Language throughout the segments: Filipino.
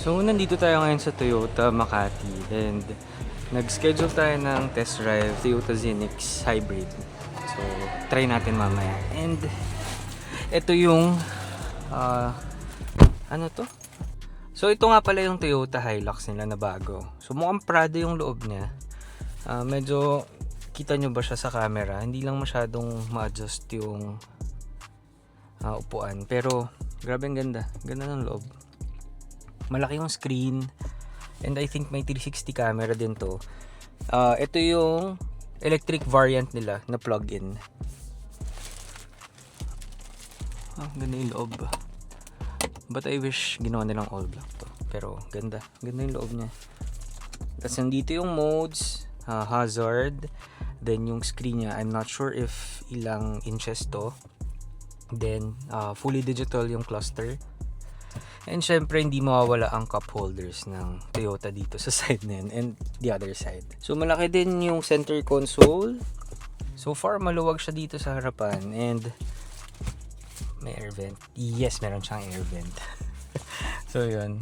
So, nandito tayo ngayon sa Toyota Makati and nag-schedule tayo ng test drive Toyota Zenix Hybrid. So, try natin mamaya. And ito yung ano to? So, ito nga pala yung Toyota Hilux nila na bago. So, mukhang Prado yung loob niya. Medyo kita nyo ba siya sa camera? Hindi lang masyadong ma-adjust yung upuan. Pero, grabe ang ganda. Ganda ng loob. Malaki yung screen and I think may 360 camera din to. Ito yung electric variant nila na plug-in. Ganda yung loob. But I wish ginawa nilang all black to. Pero ganda. Ganda yung loob niya. Tapos nandito yung modes, hazard. Then yung screen niya, I'm not sure if ilang inches to. Then fully digital yung cluster. And syempre, hindi mawawala ang cup holders ng Toyota dito sa side na yan and the other side. So, malaki din yung center console. So far, maluwag siya dito sa harapan. And may air vent. Yes, meron siyang air vent. So, yun.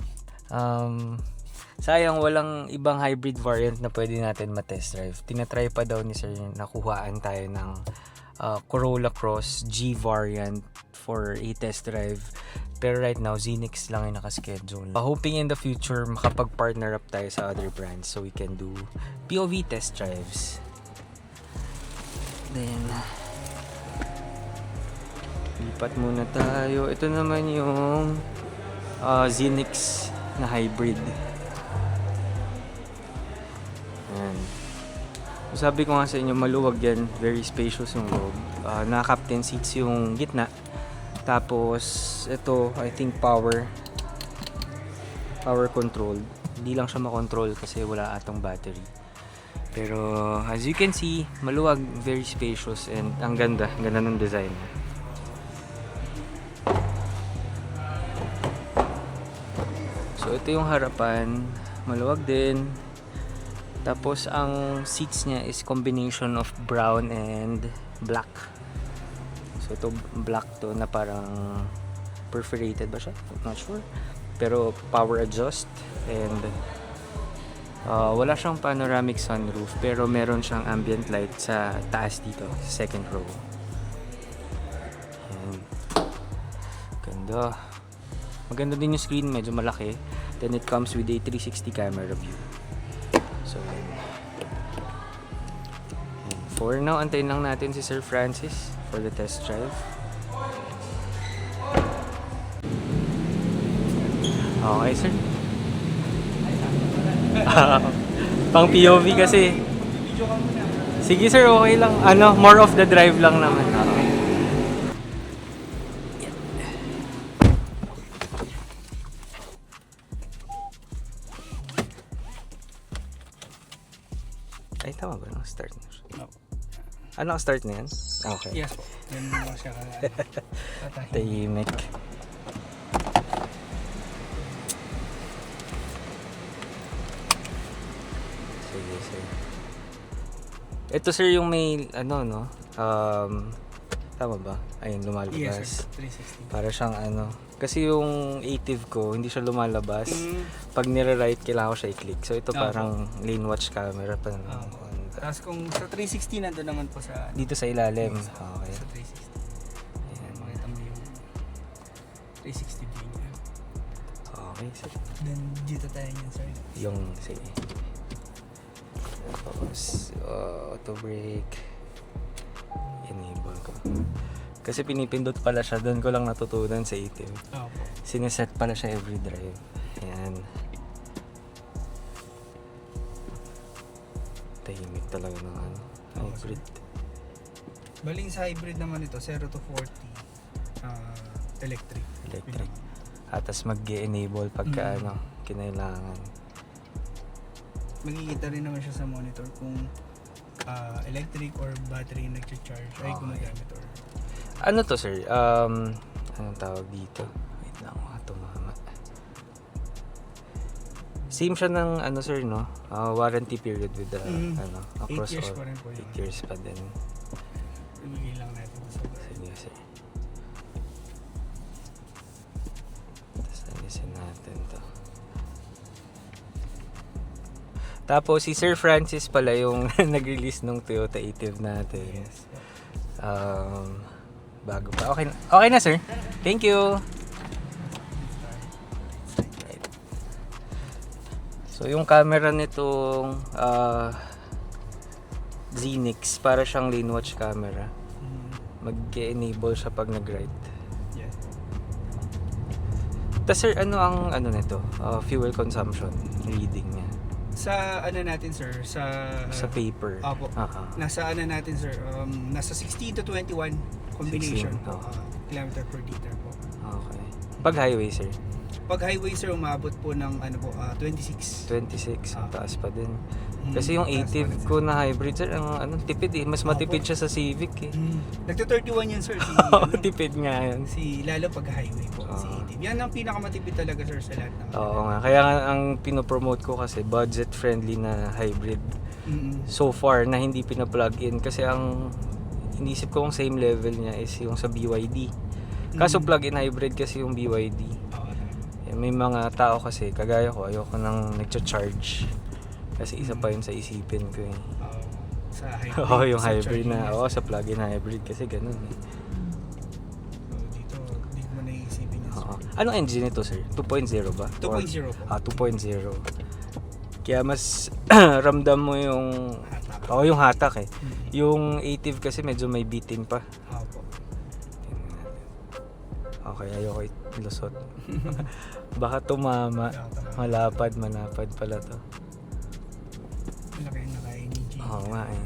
Sayang, walang ibang hybrid variant na pwede natin matest drive. Tinatry pa daw ni Sir nakuhaan tayo ng Corolla Cross G variant for a test drive. Pero right now, Zenix lang yung nakaschedule. Hoping in the future, makapag-partner up tayo sa other brands so we can do POV test drives. Then, lipat muna tayo. Ito naman yung Zenix na hybrid. Ayan. So, sabi ko nga sa inyo, maluwag yan. Very spacious yung loob. Naka-captain seats yung gitna. Tapos, ito, I think power control. Hindi lang siya makontrol kasi wala atong battery. Pero, as you can see, maluwag, very spacious, and ang ganda. Ganda ng design. So, ito yung harapan. Maluwag din. Tapos, ang seats niya is combination of brown and black. So, ito black to na parang perforated ba siya? I'm not sure. Pero power adjust and wala siyang panoramic sunroof pero meron siyang ambient light sa taas dito, sa second row. Ayan. Ganda. Maganda din yung screen, medyo malaki. Then it comes with a 360 camera view. So, for now, antayin lang natin si Sir Francis for the test drive. Okay, sir. Pang POV kasi. Sige, sir, okay lang. More of the drive lang naman. Ay, tama ba? Start na siya. No. Start na yan? Okay. Yes po. Yan mo siya Tahimik. Sige, sir. Ito, sir, yung may, tama ba? Ayun, lumalabas. Yes, sir. 360. Para siyang kasi yung Active ko, hindi siya lumalabas. Pag nire-right, kailangan ko siya i-click. So, ito parang lane watch camera pa naman. Tapos kung sa 360, nandun naman po sa... Dito sa ilalim. Yes, Okay. sa 360. Ayan, makita mo yung 360 view niya. Okay, sir. Then, dito tayo niyan, sir. Yung, sige. Tapos, auto brake. Enable ko. Kasi pinipindot pala siya. Doon ko lang natutunan sa item. Opo. Sineset pala siya every drive. Ayan. Tahimik talaga ng hybrid. Baling sa hybrid naman ito, 0 to 40. Electric. Electric. Tapos mag-enable pagka kinailangan. Makikita rin naman siya sa monitor kung electric or battery nag-charge ay gumagamit or... Ano to, sir? Anong tawag dito? Wait lang, tumama. Same siya ng sir, no? Warranty period with the across 8 years all. pa rin po 8 years pa din. Ibigay lang natin sa Sige, sir. Tapos alisin natin to. Tapos si Sir Francis pala yung nag-release ng Toyota Active natin. Yes. Bago pa. Okay na sir. Thank you. So yung camera nitong Zenix, para siyang lane watch camera. Mag-enable siya pag nag-ride. Yes. Tapos sir, ano ang nito? Fuel consumption reading niya Sa ano natin sir, sa paper. Opo. Nasa ano natin sir, nasa 16 to 21 combination 16, po, kilometer per liter po. Okay. Pag highway sir, Pag highway sir, umabot po ng 26. 26. Ang taas pa din. Mm, Kasi yung taas pa Active rin, sir. ko na hybrid sir, tipid eh. Mas matipid siya sa Civic eh. Nagto-31 yan sir, Tipid nga yun. lalo pag highway po, si Oo. ATV. Yan ang pinakamatipid talaga sir sa lahat ng Oo nga. Kaya nga ang pinopromote ko kasi budget friendly na hybrid. So far na hindi pina-plug in kasi ang inisip ko kung same level niya is yung sa BYD. Kaso plug-in hybrid kasi yung BYD. May mga tao kasi kagaya ko, ayoko nang nagcha-charge. Kasi isa pa yun sa isipin ko eh. Sa hybrid. Oo, yung sa hybrid charging, na, yes. sa plug-in hybrid kasi ganun eh. So, dito, hindi mo naiisipin yun. Oo. Anong engine ito sir? 2.0 ba? 2.0 po. 2.0. Kaya mas ramdam mo yung Hatak. yung hatak eh. Yung Active kasi medyo may bitin pa. Opo. Okay, ayoko ilusot. Baka tumama. Malapad pala to. Malaki yung naka-NG. Oo nga eh.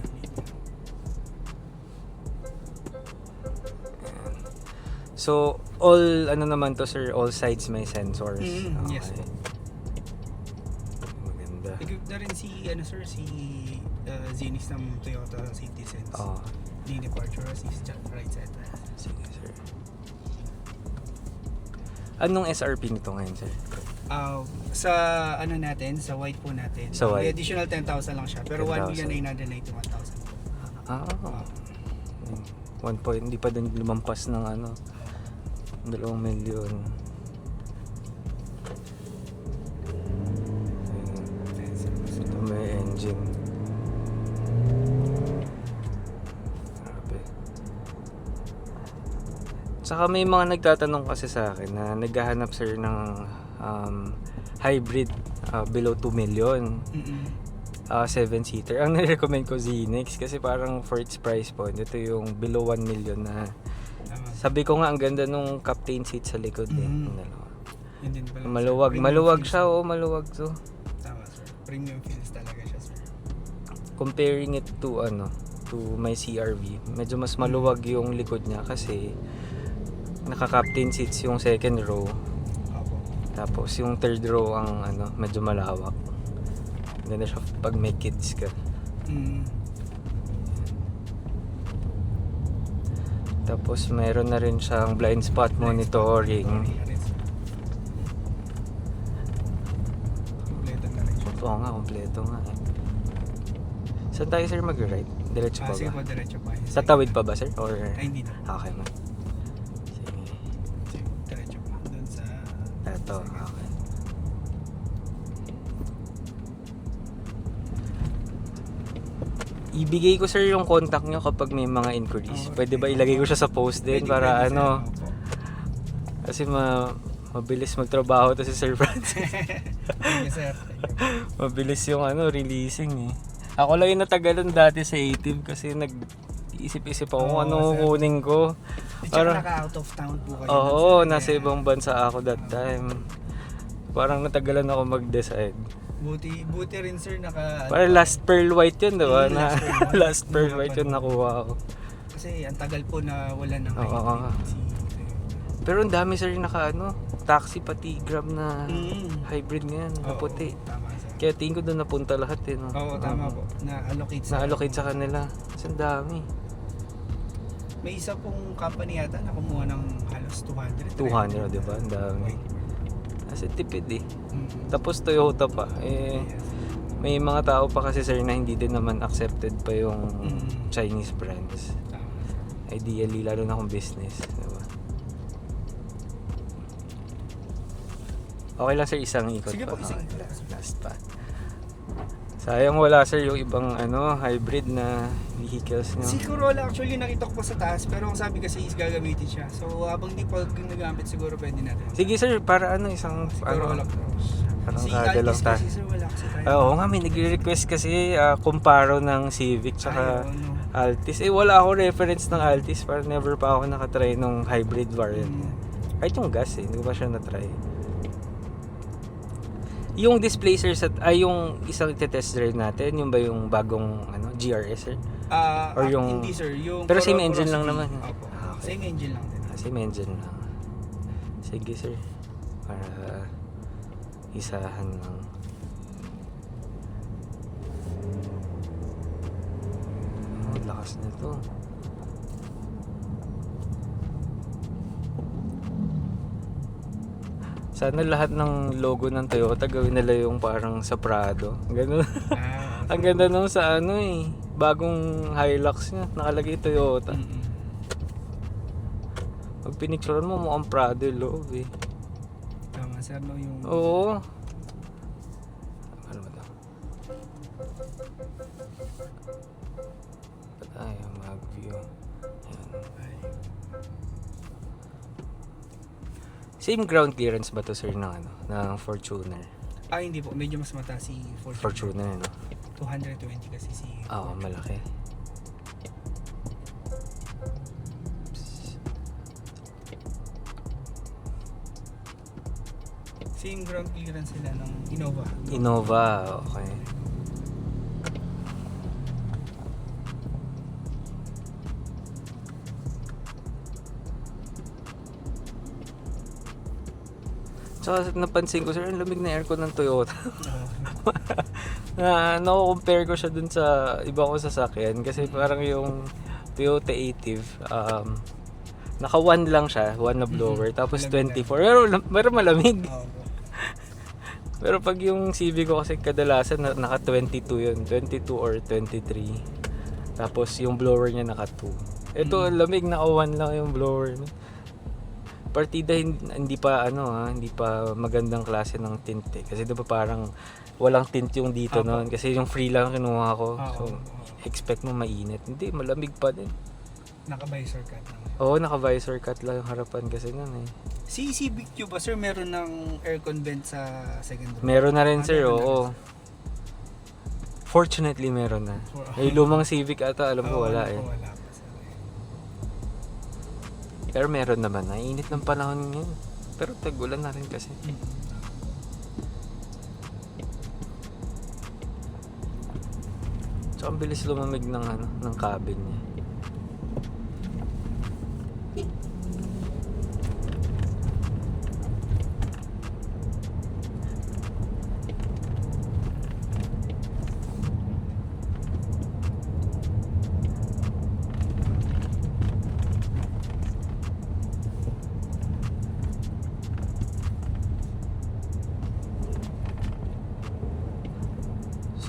So, all naman to sir, all sides may sensors. Yes. Maganda. Equip na rin si Zenix ng Toyota Citizen's. Oo. Lane departure assist, right side. Sige sir. Anong SRP nito ngayon sir? Sa ano natin, sa white po natin. Sa May white. additional 10,000 lang siya. Pero 10,000. 1,991,000. 1 point, hindi pa din lumampas ng 2 milyon. Ito may engine. Grabe. Saka may mga nagtatanong kasi sa akin na naghahanap sir ng hybrid below 2 million. 7-seater. Ang nire-recommend ko Zenix kasi parang for its price point, ito yung below 1 million na sabi ko nga ang ganda nung captain seat sa likod eh. Yung dalawa. Yun din pala, sir. Maluwag, Premium maluwag feels. siya maluwag to. Tama sir. Premium feels talaga siya sir. Comparing it to to my CRV, medyo mas maluwag yung likod niya kasi naka-captain seats yung second row. Opo. Tapos yung third row ang medyo malawak. Ganda siya pag may kids ka. Tapos meron na rin siyang blind spot monitoring. Kompleto na rin siya. Oo nga, kompleto nga eh. Saan tayo sir mag-ride? Diretso pa Sige ba? po, diretso pa. Sa tawid pa ba sir? Or... Ay, hindi na. Okay man. Sige. Sige, diretso pa. Doon sa... Ito, Sige. okay. Ibigay ko sir yung contact nyo kapag may mga inquiries. Okay. Pwede ba ilagay ko siya sa post din Pwede, para pwede, sir. Opo. kasi mabilis magtrabaho to si Sir Francis. Thank you sir. Thank you. Mabilis yung releasing eh. Ako lang yung natagalan dati sa Active kasi nag-isip-isip ako kung Oo, ano sir. kukunin ko. Tsaka Parang- naka-out of town po kayo. Oo, nun, sir. nasa Kaya- ibang bansa ako that time. Parang natagalan ako mag-decide. Buti rin sir naka... Parang last pearl white yun, diba? Mm, Na, last pearl white. last pearl white yun nakuha ko. Kasi ang tagal po na wala ng Oo, oo, oo. Pero ang dami sir naka taxi pati Grab na hybrid ngayon, na puti. Tama sir. Kaya tingin ko doon napunta lahat eh. No? Oo, tama po. Na-allocate sa... Na-allocate sa kanila. Kasi ang dami. May isa pong company yata na kumuha ng halos 200. 200, di ba? Ang dami. Kasi tipid eh. Mm. Tapos Toyota pa. Yes. May mga tao pa kasi sir na hindi din naman accepted pa yung Chinese brands. Tama. Ideally, lalo na kung business. Diba? Okay lang sir, isang ikot Sige pa. po, isang Okay, ikot. last pa. Sayang wala sir yung ibang hybrid na vehicles nyo. Si Corolla actually nakita ko pa sa taas, pero ang sabi kasi is gagamitin siya. So habang di pa nagamit siguro pwede natin. Sige sir, para isang Corolla Cross. parang Si kada lang Altis tayo. kasi sir wala kasi tayo. Oo nga, may nagre-request kasi comparo ng Civic tsaka Ayaw, no. Altis. Wala ako reference ng Altis, parang never pa ako nakatry nung hybrid variant. Kahit yung gas hindi ko pa siya na-try. Yung displacer set yung isang test drive natin, yung ba yung bagong GRS sir? Or yung Hindi sir, yung pero same Corolla engine Cross lang V. naman. Opo. Okay. Same engine lang din. Same engine lang. Sige sir. Para isahan lang. Lakas na to. Sana lahat ng logo ng Toyota gawin nila yung parang sa Prado. Ganun. Ang ganda nung sa bagong Hilux niya, nakalagay Toyota. Pag pinicturean mo, mukhang Prado yung loob Tama sir, no, yung... Oo. Ano ba ito? Ba't ayaw mag-view? Ayan. Same ground clearance ba to sir ng Fortuner? Hindi po, medyo mas mataas si Fortuner, no? 220 kasi si... Oo, malaki. Same ground clearance sila ng Innova. Innova, okay. Tsaka napansin ko sir, ang lamig na aircon ng Toyota. Nako-compare ko siya dun sa iba kong sasakyan kasi parang yung Toyota Active naka 1 lang siya, 1 na blower, tapos Malamig 24. Pero malamig. Oo. Pero pag yung Civic ko kasi kadalasan naka 22 yun, 22 or 23. Tapos yung blower niya naka 2. Ito lamig, naka 1 lang yung blower. Partida hindi pa hindi pa magandang klase ng tint kasi 'di ba parang walang tint yung dito noon kasi yung free lang kinuha ko. So expect mo mainit. Hindi, malamig pa din. Naka-visor cut lang. Oo, naka-visor cut lang yung harapan kasi noon Si Civic Q ba sir, meron ng aircon vent sa second row? Meron na rin sir, Meron na oo. Fortunately meron na. Yung lumang Civic ata, alam ko wala Wala pa sir. Pero meron naman, nainit ng panahon ngayon. Pero tag-ulan na rin kasi. Tsaka ang bilis lumamig ng cabin niya.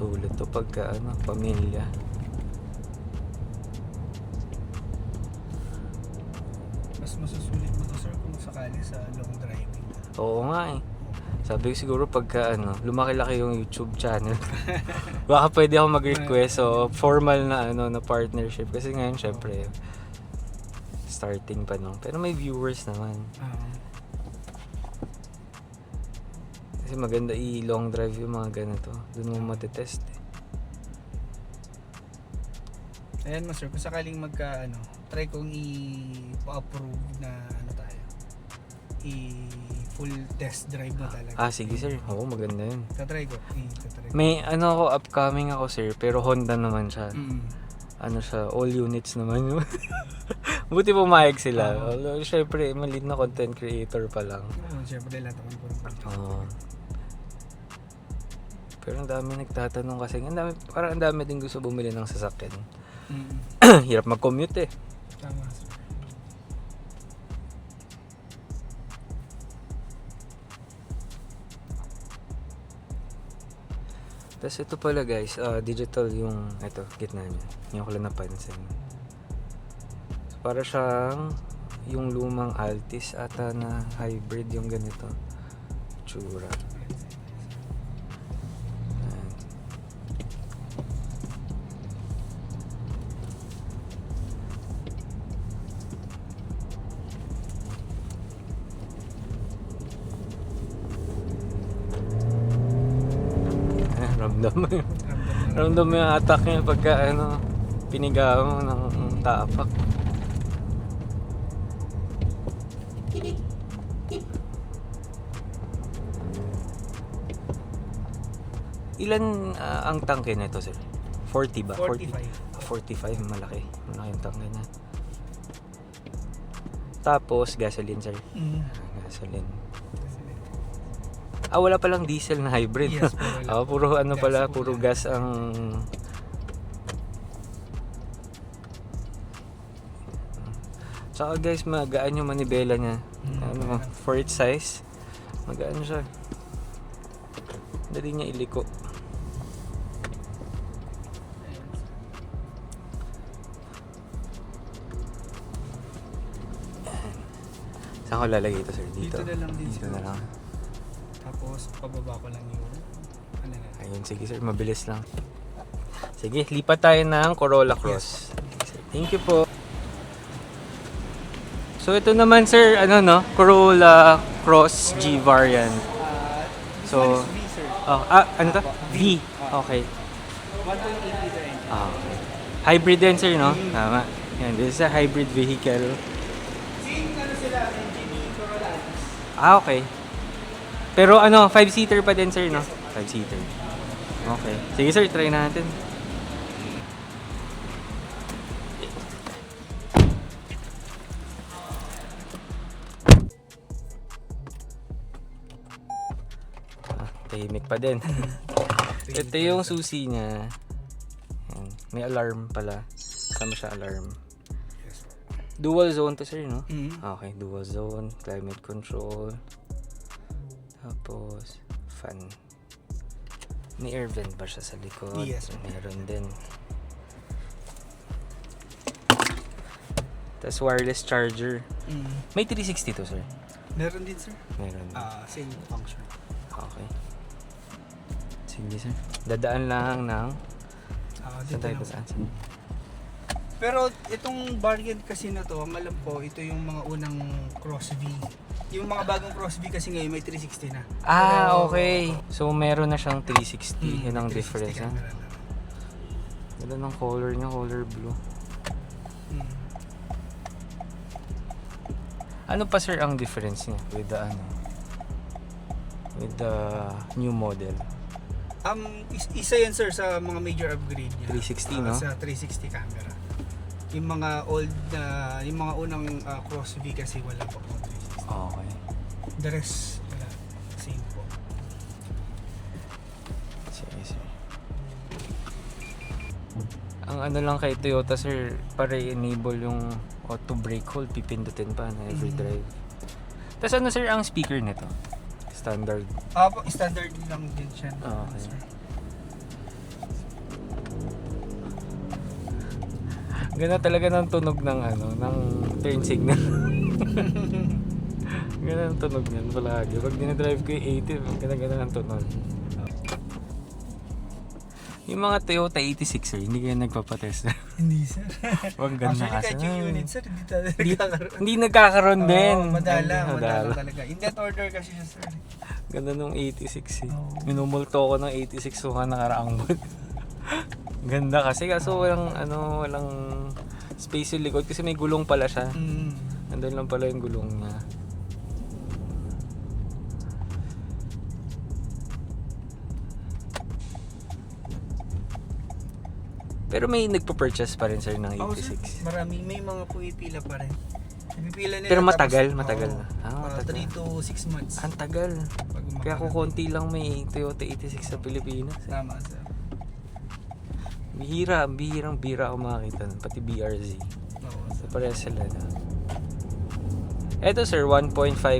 Sulit to pagka pamilya. Mas masusulit mo to sir kung sakali sa long driving. Oo nga Sabi ko siguro pagka lumaki-laki yung YouTube channel. Baka pwede ako mag-request formal na na partnership kasi ngayon syempre starting pa pero may viewers naman. Kasi maganda i-long drive yung mga ganito. Doon mo matetest Ayan mo sir, kung sakaling try kong i-approve na tayo. I-full test drive mo talaga. sige sir. Oo, maganda yun. Tatry ko. May ako upcoming ako sir, pero Honda naman siya. Siya, all units naman yun. Buti pumayag sila. Syempre, maliit na content creator pa lang. Syempre, lahat naman po. Pero ang dami nagtatanong kasi parang ang dami din gusto bumili ng sasakyan. Hirap mag-commute Tama sir. Tapos ito pala guys, digital yung gitna niya. Yung ko lang napansin. So, para siyang yung lumang Altis ata na hybrid yung ganito. Tsura. ramdam mo yun. Ramdam na Ramdam mo yung attack niya pagka piniga mo ng tapak. Ilan ang tangke nito, sir? 40 ba? 45. 45, malaki. Malaki yung tangke niya. Tapos, gasoline, sir. Gasoline. Wala palang diesel na hybrid. Yes, wala. Puro Gas pala, po puro yan. gas ang... Tsaka guys, magaan yung manibela niya. For its size, magaan siya. Dali niya iliko. Saan ko lalagay ito, sir? Dito. Dito na lang din, Dito sir. na lang. Tapos pababa ko lang yung ano na. Ayun, sige sir, mabilis lang. Sige, lipat tayo ng Corolla Cross. Thank you po. So ito naman sir, Corolla Cross G variant. This So, one is V, sir. Ano to? V. Okay. 1.8 liter engine. Okay. Hybrid din sir, no? Tama. Yan, this is a hybrid vehicle. Same sila, engine ni Corolla Altis. Okay. Pero 5-seater pa din sir, no? 5-seater. Okay. Sige sir, try natin. Tahimik pa din. Ito yung susi niya. Yan. May alarm pala. Sama siya alarm. Yes. Dual zone to sir, no? Mm-hmm. Okay, dual zone, climate control. Tapos, fan. May air vent ba siya sa likod? Yes, sir. Meron din. Tapos wireless charger. May 360 to, sir. Meron din, sir. Meron. Same function. Okay. Sige, sir. Dadaan lang ng... Saan Dito tayo lang. saan? Pero itong variant kasi na to, ang alam ko, ito yung mga unang Cross V. Yung mga bagong Cross V kasi ngayon may 360 na. Pero- Okay. So, meron na siyang 360. Yun ang 360 difference, ha? camera na. Ganda ng color niya, color blue. Mm. Ano pa sir ang difference niya with the new model? Isa yan sir sa mga major upgrade niya. 360, no? Sa 360 camera. Yung mga old yung mga unang Cross V kasi wala pa po 360. Okay. The rest wala. Same po. Sige, sir. Ang lang kay Toyota sir, para i-enable yung auto brake hold, pipindutin pa na every drive. Tapos sir ang speaker nito? Standard. Standard lang din siya. Okay. Sir. Ganda talaga ng tunog ng ng turn signal. Ganda ng tunog niyan palagi. Pag dinadrive ko yung 80, ganda ng tunog. Yung mga Toyota 86 sir, hindi kayo nagpapatest. Hindi sir. Wag ganda Actually, kasi. kahit yung unit sir, hindi talaga Hindi nagkakaroon din. Madala talaga. In that order kasi siya sir. Ganda nung 86 eh. Oo. Minumulto ko ng 86 so nakaraang buwan. Ganda kasi kaso walang space yung likod kasi may gulong pala siya. Nandun lang pala yung gulong niya. Pero may nagpo-purchase pa rin sir ng 86. Marami, may mga pumipila pa rin. Pipila nila Pero tapos, matagal na. mga Matagal. 3 to 6 months. Ang tagal. Pag Kaya umakala. kukunti lang may Toyota 86 sa Pilipinas. Tama sir. Bihira ako makakita nun, pati BRZ. Oo, So sir. parehas sila na. Eto sir, 1.5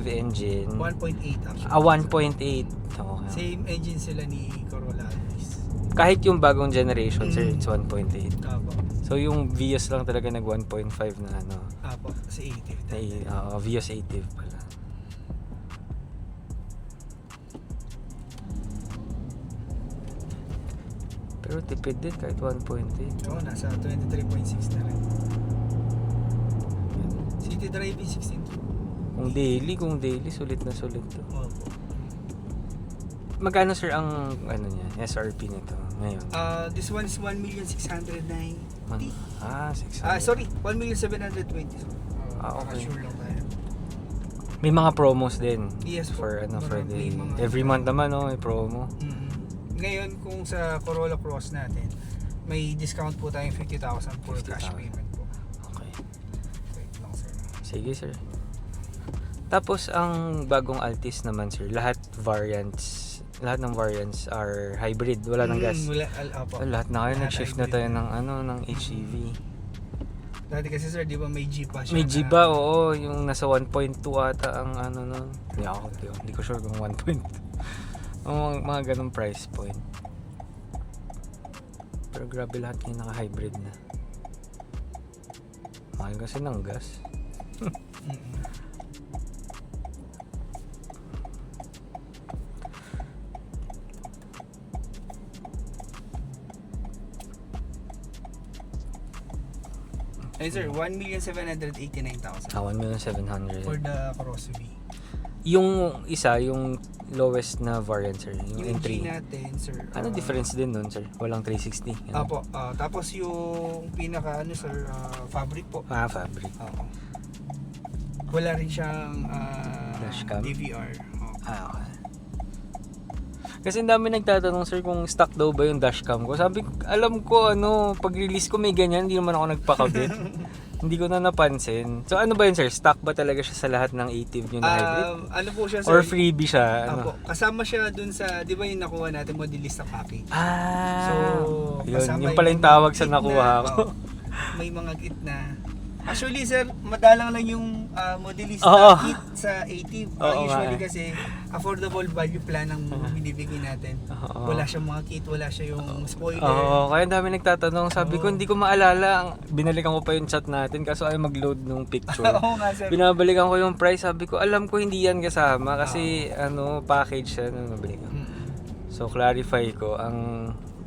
engine. 1.8 actually. 1.8. Okay. Same engine sila ni Corolla Altis. Kahit yung bagong generation sir, it's 1.8. Apo. So yung Vios lang talaga nag 1.5 na Apo. Sa 80. Vios 80 pala. Pero tipid din kahit 1.8. Oo, nasa 23.6 na rin. City driving 16. Kung daily, sulit na sulit to. Opo. magkano sir ang ano niya, SRP nito ngayon? This one is 1,690,000. 600. Sorry, 1,720,000. Okay. Sure lang tayo. May mga promos din. Yes po. For Marami the mga- every month naman may promo. Ngayon, kung sa Corolla Cross natin, may discount po tayong 50,000 for 50,000. cash payment po. Okay. Wait lang, sir. Sige sir. Tapos ang bagong Altis naman sir, lahat ng variants are hybrid, wala ng gas. Wala, opo. Lahat na kayo Lahat nag-shift na hybrid tayo na. ng HEV. Dati kasi sir, di ba may Jeep pa siya? May na- Jeep ba? Oo, yung nasa 1.2 ata ang ano nun. Hindi ko sure kung 1.2. Mga ganong price point. Pero grabe lahat yung naka-hybrid na. Mahal kasi ng gas. Mm-mm. Ay sir, 1,789,000 1,700,000. for the Cross V. Yung isa, yung lowest na variant sir, yung Yung G N3. natin sir. Ano difference din nun sir? Walang 360. Ano? Apo, tapos yung pinaka ano sir, fabric po. Fabric. Oo. Wala rin siyang Dashcam? DVR. Oo. Okay. Kasi ang dami nagtatanong sir kung stock daw ba yung dashcam ko. Sabi ko, alam ko pag release ko may ganyan, hindi naman ako nagpakabit. Hindi ko na napansin. So ano ba yun sir? Stock ba talaga siya sa lahat ng ATIV nyo na hybrid? Ano po siya sir? Or freebie siya? Apo, kasama siya dun sa, di ba yung nakuha natin modelista package? So, yun, kasama yung pala yung mga tawag sa kit nakuha na, ko. may mga kit na. Actually sir, madalang lang yung modelista Oo. kit sa ATIV. Oo nga Usually eh. kasi affordable value plan ang binibigay natin. Oo. Wala siyang mga kit, wala siya yung spoiler. Oo, kaya ang dami nagtatanong. Sabi ko, Oo. hindi ko maalala. Binalikan ko pa yung chat natin kaso ay mag-load nung picture. Oo nga sir. Binabalikan ko yung price. Sabi ko, alam ko hindi yan kasama kasi package siya nung nabili ko. So, clarify ko,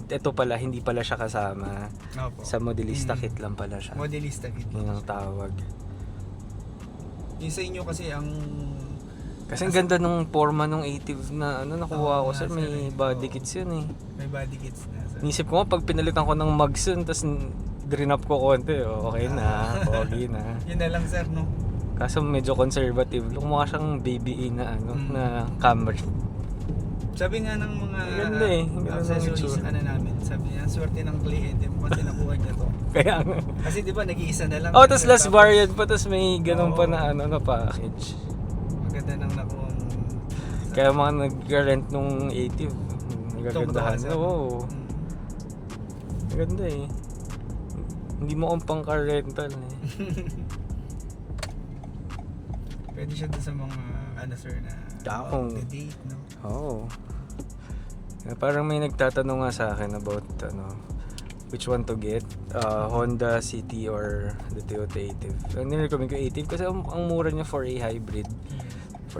ito pala, hindi pala siya kasama. Opo. Sa modelista kit lang pala siya. Modelista kit. Yun ang tawag. Yung sa inyo kasi ang Kasi ang ganda nung forma nung ATIV na nakuha Oo ko nga, sir. sir, May eh. body Oo. kits yun eh. may body kits na sir. Nisip ko nga, pag pinalitan ko ng mugs yun, tapos drin up ko konti, okay na, pogi na. Yun na lang sir, no? Kaso medyo conservative. Mukha siyang baby na na Camry. Sabi nga ng mga Ganda eh. Ganda ng accessories itsura. namin. Sabi niya, swerte ng kliyente mo kasi nakuha niya to. Kaya nga. Kasi di ba nag-iisa na lang. Tapos last variant pa, tapos may ganun pa Oo. na na package. Maganda nang nakuha. Kaya mga nag-rent nung ATIV, nagagandahan. sir. Oo. Maganda eh. Hindi mo kung pang car rental eh. Pwede siya doon sa mga sir na Dakong. date, no? Oo. Parang may nagtatanong nga sa akin about which one to get, Honda City or the Toyota ATIV. Nirecommend ko ATIV kasi ang mura niya for a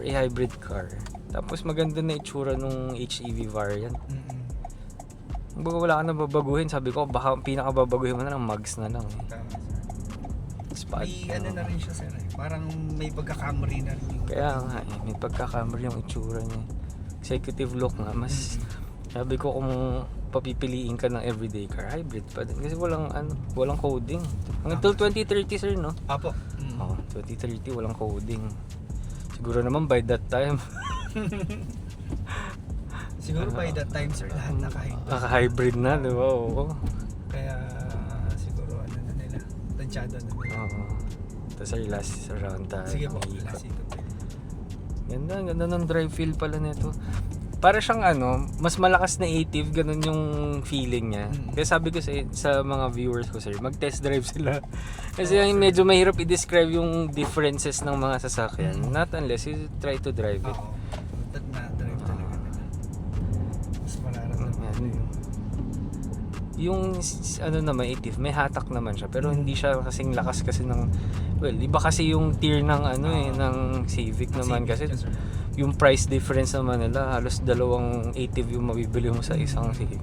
hybrid car. Tapos maganda na itsura nung HEV variant. Baga wala ka na babaguhin. Sabi ko, baka pinakababaguhin mo na lang, mags na lang eh. Tama sir. Spot. May na rin siya sir. Parang may pagka-Camry na rin yung Kaya nga eh, may pagka-Camry yung itsura niya. Executive look nga, mas sabi ko kung papipiliin ka ng everyday car, hybrid pa din. Kasi walang coding. Until 2030 sir, no? Apo. Oo, 2030 walang coding. Siguro naman by that time, Siguro by that time sir, lahat naka-hybrid. naka-hybrid na, di ba? Oo. Kaya siguro na nila. Tansyado na nila. Oo. Tapos sir, last round tayo. Sige po, May ikot. last ito pwede. Ganda ng drive feel pala nito. Para siyang mas malakas na ATIV, ganun yung feeling niya. Kaya sabi ko sa mga viewers ko sir, mag-test drive sila. Kasi medyo mahirap i-describe yung differences ng mga sasakyan. Not unless you try to drive it. Oo. Na-drive talaga nila. Mas mararamdaman Yan. Yung naman ATIV, may hatak naman siya pero hindi siya kasing lakas kasi ng iba kasi yung tier ng ng Civic naman kasi Yes, sir. yung price difference naman nila halos dalawang ATIV yung mabibili mo sa isang Civic.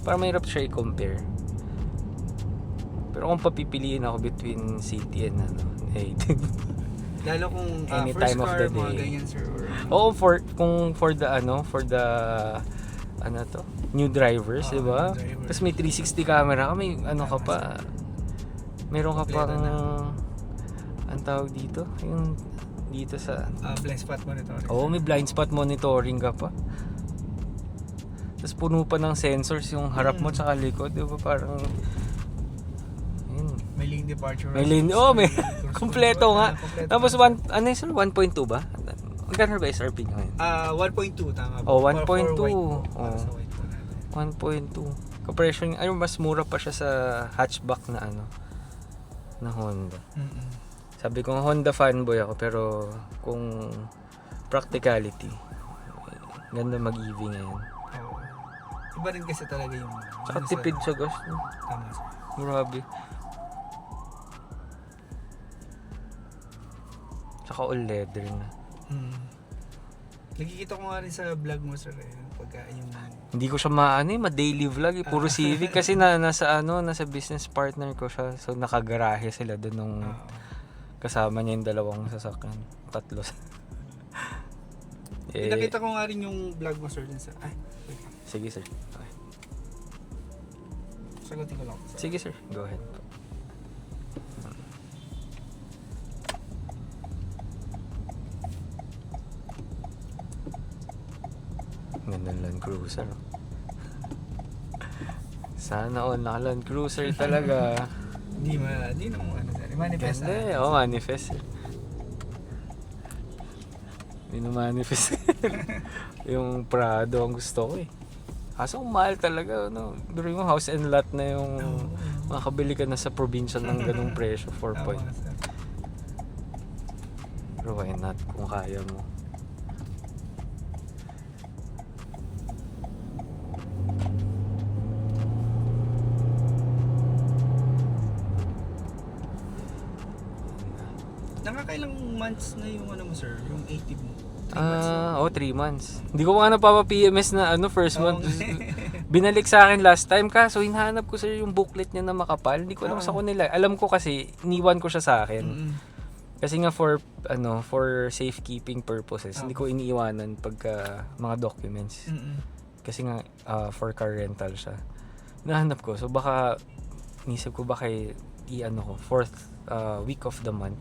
Para mahirap siya i-compare. Pero kung papipiliin ako between City and ATIV, Lalo kung Any first time of car, the mga day. ganyan sir. Or, Oo, for the ano to, new drivers, di ba? new drivers. Tapos may 360 camera ka, may ano ka pa. Meron ka Kompleto pang na. ang tawag dito, yung dito sa blind spot monitoring. Oo, may blind spot monitoring ka pa. Tapos puno pa ng sensors yung harap mo tsaka likod, di ba? Parang yun. May lane departure. May lane, may kompleto nga. Tapos 1.2 ba? Magkano ba SRP niya ngayon? 1.2 tama. Oh, For 1.2. white po, Oh. para sa white po natin. 1.2. Kapresyo niya, mas mura pa siya sa hatchback na na Honda. Sabi ko Honda fanboy ako, pero kung practicality, ganda mag-EV ngayon. Oo. Iba rin kasi talaga yung Tsaka yung tipid sa gas. Tama sir. Grabe. Tsaka all leather na. Nakikita ko nga rin sa vlog mo sir pagka yung Hindi ko siya ma-daily vlog, puro Civic kasi nasa business partner ko siya. So nakagarahe sila doon nung kasama niya yung dalawang sasakyan. Tatlo. nakita ko nga rin yung vlog mo sir din sa Sige sir. Okay. sagutin ko lang. Sige sir, go ahead. Ganda ng Land Cruiser. Sana all naka Land Cruiser talaga. Hindi na mo ano sir. Manifest Ganda na. manifest. Mino-manifest. Yung Prado ang gusto ko Kaso mahal talaga, During mo house and lot na yung makakabili ka na sa probinsya ng ganung presyo, 4 point. Tama, sir. Pero why not kung kaya mo? Nakakailang months na yung ano mo sir, yung active mo? 3 months na? 3 months. Hindi ko nga napapa-PMS na first Oo. month. Binalik sa akin last time so hinahanap ko sir yung booklet niya na makapal. Hindi ko alam sa kanila. Alam ko kasi, iniwan ko siya sa akin. Kasi nga for safekeeping purposes, hindi ko iniiwanan pagka mga documents. Kasi nga for car rental siya. Nahanap ko. So baka inisip ko baka ko 4th week of the month.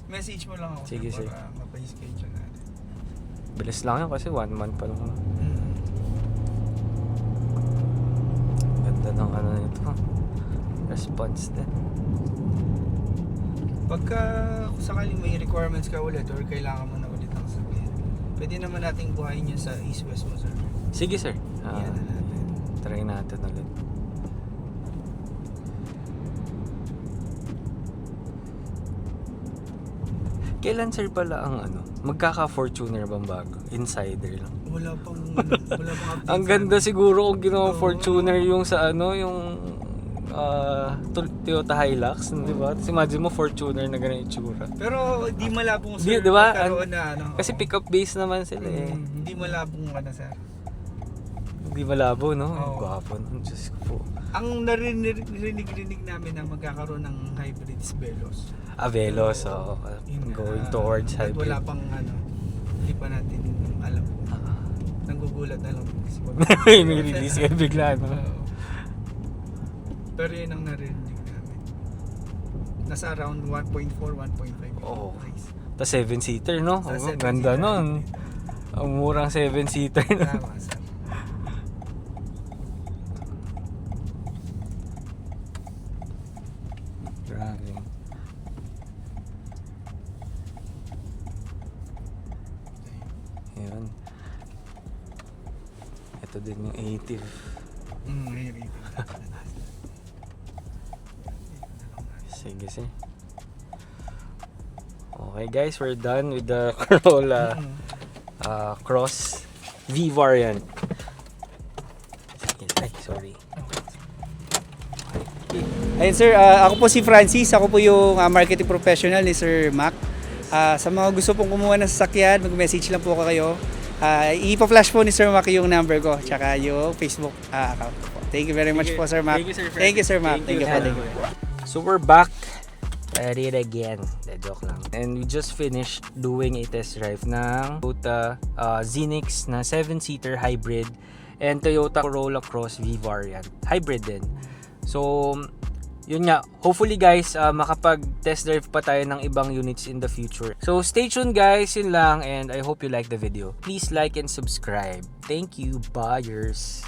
Message mo lang ako Sige, sir, sige. para mapa-schedule natin. Bilis lang yun kasi 1 month pa lang. Ganda ng nito. Response din. Pagka kung sakaling may requirements ka ulit or kailangan mo na ulit ng sakyan, pwede naman nating buhayin yun sa east-west mo sir. Sige sir. Yan na natin. Try natin ulit. Kailan sir pala ang magkaka-Fortuner bang bago? Insider lang. Wala pang update. Ang ganda siguro kung ginawa Fortuner yung sa yung Toyota Hilux, di ba? Tapos imagine mo Fortuner na ganun itsura. Pero di malabong sir. Di ba? Magkaroon na Kasi pick-up base naman sila Hindi malabong sir. Hindi malabo, no? Oo. Gwapo nun, Diyos ko po. Ang narinig namin na magkakaroon ng hybrid is Velos. Velos, Yun nga. going towards At hybrid. wala pang hindi pa natin alam. Nanggugulat na lang. May release kayo bigla, no? Oo. Pero yun ang narinig namin. Nasa around 1.4, 1.5. Oo. price. Tapos 7-seater, no? Sa Oh, 7-seater. ganda nun. Ang murang 7-seater. Tama, sir. Grabe. Ayan. Ito din yung 80. May rating. Sige, sige. Okay guys, we're done with the Corolla Cross V variant. Sige, ay, sorry. Ayun sir, ako po si Francis. Ako po yung marketing professional ni Sir Mac. Sa mga gusto pong kumuha ng sasakyan, mag-message lang po kayo. Ipa-flash po ni Sir Mac yung number ko, tsaka yung Facebook account ko po. Thank you very much po Sir Mac. Thank you, Sir Francis. Thank you Sir Mac. Thank you. Thank you. So we're back I did it again. De, joke lang. And we just finished doing a test drive ng Toyota Zenix na 7-seater hybrid and Toyota Corolla Cross V variant. Hybrid din. So, yun nga, hopefully guys, makapag-test drive pa tayo ng ibang units in the future. So stay tuned guys, yun lang, and I hope you like the video. Please like and subscribe. Thank you, buyers!